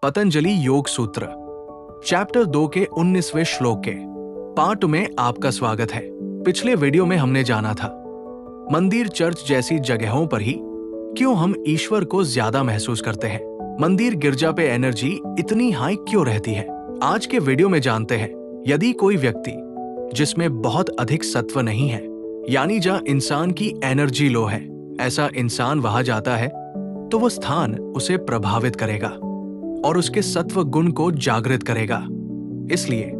पतंजलि योग सूत्र चैप्टर 2 के 19वें श्लोक के पार्ट में आपका स्वागत है। पिछले वीडियो में हमने जाना था मंदिर चर्च जैसी जगहों पर ही क्यों हम ईश्वर को ज्यादा महसूस करते हैं। मंदिर गिरजा पे एनर्जी इतनी हाई क्यों रहती है। आज के वीडियो में जानते हैं यदि कोई व्यक्ति जिसमें बहुत अधिक सत्व नहीं है, यानी जहां इंसान की एनर्जी लो है, ऐसा इंसान वहां जाता है तो वो स्थान उसे प्रभावित करेगा और उसके सत्व गुण को जागृत करेगा। इसलिए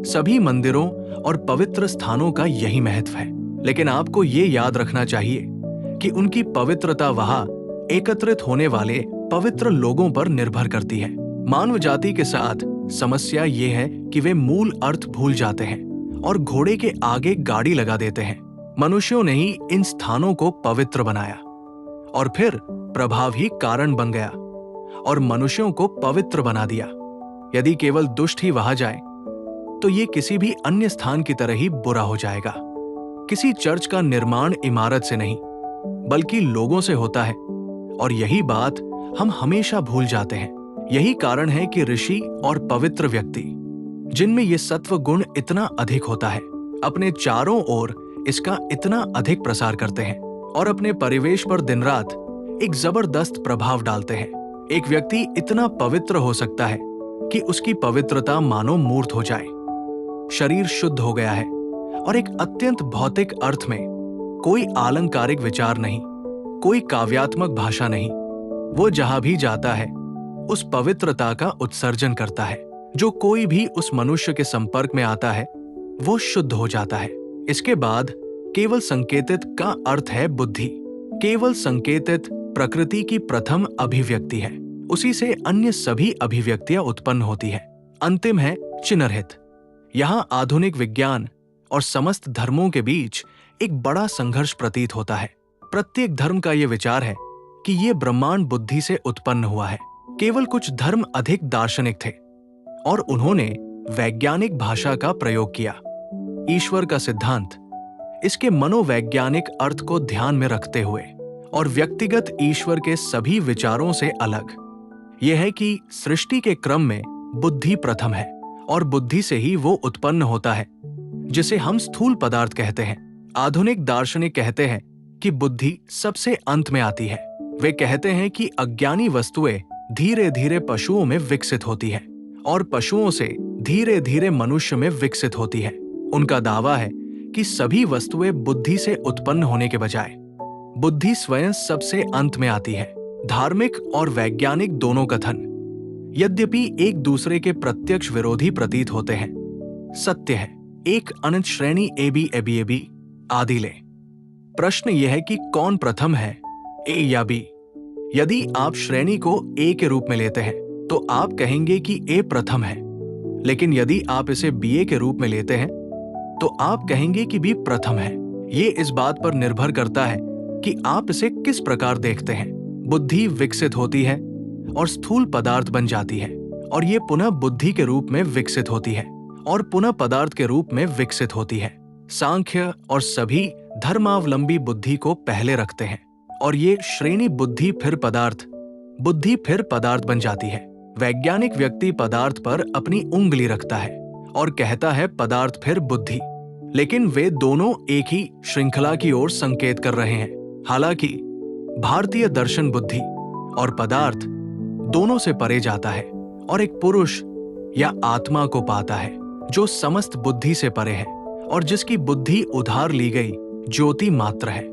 सभी मंदिरों और पवित्र स्थानों का यही महत्व है। लेकिन आपको ये याद रखना चाहिए कि उनकी पवित्रता वहां एकत्रित होने वाले पवित्र लोगों पर निर्भर करती है। मानव जाति के साथ समस्या ये है कि वे मूल अर्थ भूल जाते हैं और घोड़े के आगे गाड़ी लगा देते हैं। मनुष्यों ने ही इन स्थानों को पवित्र बनाया और फिर प्रभाव ही कारण बन गया और मनुष्यों को पवित्र बना दिया। यदि केवल दुष्ट ही वहां जाए तो ये किसी भी अन्य स्थान की तरह ही बुरा हो जाएगा। किसी चर्च का निर्माण इमारत से नहीं बल्कि लोगों से होता है और यही बात हम हमेशा भूल जाते हैं। यही कारण है कि ऋषि और पवित्र व्यक्ति जिनमें ये सत्व गुण इतना अधिक होता है, अपने चारों ओर इसका इतना अधिक प्रसार करते हैं और अपने परिवेश पर दिन रात एक जबरदस्त प्रभाव डालते हैं। एक व्यक्ति इतना पवित्र हो सकता है कि उसकी पवित्रता मानो मूर्त हो जाए, शरीर शुद्ध हो गया है और एक अत्यंत भौतिक अर्थ में कोई आलंकारिक विचार नहीं, कोई काव्यात्मक भाषा नहीं। वो जहां भी जाता है उस पवित्रता का उत्सर्जन करता है। जो कोई भी उस मनुष्य के संपर्क में आता है वो शुद्ध हो जाता है। इसके बाद केवल संकेतित का अर्थ है बुद्धि। केवल संकेतित प्रकृति की प्रथम अभिव्यक्ति है, उसी से अन्य सभी अभिव्यक्तियां उत्पन्न होती है। अंतिम है चिन्हरहित। यहाँ आधुनिक विज्ञान और समस्त धर्मों के बीच एक बड़ा संघर्ष प्रतीत होता है। प्रत्येक धर्म का ये विचार है कि ये ब्रह्मांड बुद्धि से उत्पन्न हुआ है। केवल कुछ धर्म अधिक दार्शनिक थे और उन्होंने वैज्ञानिक भाषा का प्रयोग किया। ईश्वर का सिद्धांत इसके मनोवैज्ञानिक अर्थ को ध्यान में रखते हुए और व्यक्तिगत ईश्वर के सभी विचारों से अलग यह है कि सृष्टि के क्रम में बुद्धि प्रथम है और बुद्धि से ही वो उत्पन्न होता है जिसे हम स्थूल पदार्थ कहते हैं। आधुनिक दार्शनिक कहते हैं कि बुद्धि सबसे अंत में आती है। वे कहते हैं कि अज्ञानी वस्तुएं धीरे धीरे पशुओं में विकसित होती है और पशुओं से धीरे धीरे मनुष्य में विकसित होती है। उनका दावा है कि सभी वस्तुएं बुद्धि से उत्पन्न होने के बजाय बुद्धि स्वयं सबसे अंत में आती है। धार्मिक और वैज्ञानिक दोनों कथन यद्यपि एक दूसरे के प्रत्यक्ष विरोधी प्रतीत होते हैं, सत्य है। एक अनंत श्रेणी एबी आदि ले। प्रश्न यह है कि कौन प्रथम है, ए या बी। यदि आप श्रेणी को ए के रूप में लेते हैं तो आप कहेंगे कि ए प्रथम है, लेकिन यदि आप इसे बीए के रूप में लेते हैं तो आप कहेंगे कि बी प्रथम है। ये इस बात पर निर्भर करता है कि आप इसे किस प्रकार देखते हैं। बुद्धि विकसित होती है और स्थूल पदार्थ बन जाती है और ये पुनः बुद्धि के रूप में विकसित होती है और पुनः पदार्थ के रूप में विकसित होती है। सांख्य और सभी धर्मावलंबी बुद्धि को पहले रखते हैं और ये श्रेणी बुद्धि फिर पदार्थ बन जाती है। वैज्ञानिक व्यक्ति पदार्थ पर अपनी उंगली रखता है और कहता है पदार्थ फिर बुद्धि, लेकिन वे दोनों एक ही श्रृंखला की ओर संकेत कर रहे हैं। हालांकि भारतीय दर्शन बुद्धि और पदार्थ दोनों से परे जाता है और एक पुरुष या आत्मा को पाता है जो समस्त बुद्धि से परे है और जिसकी बुद्धि उधार ली गई ज्योति मात्र है।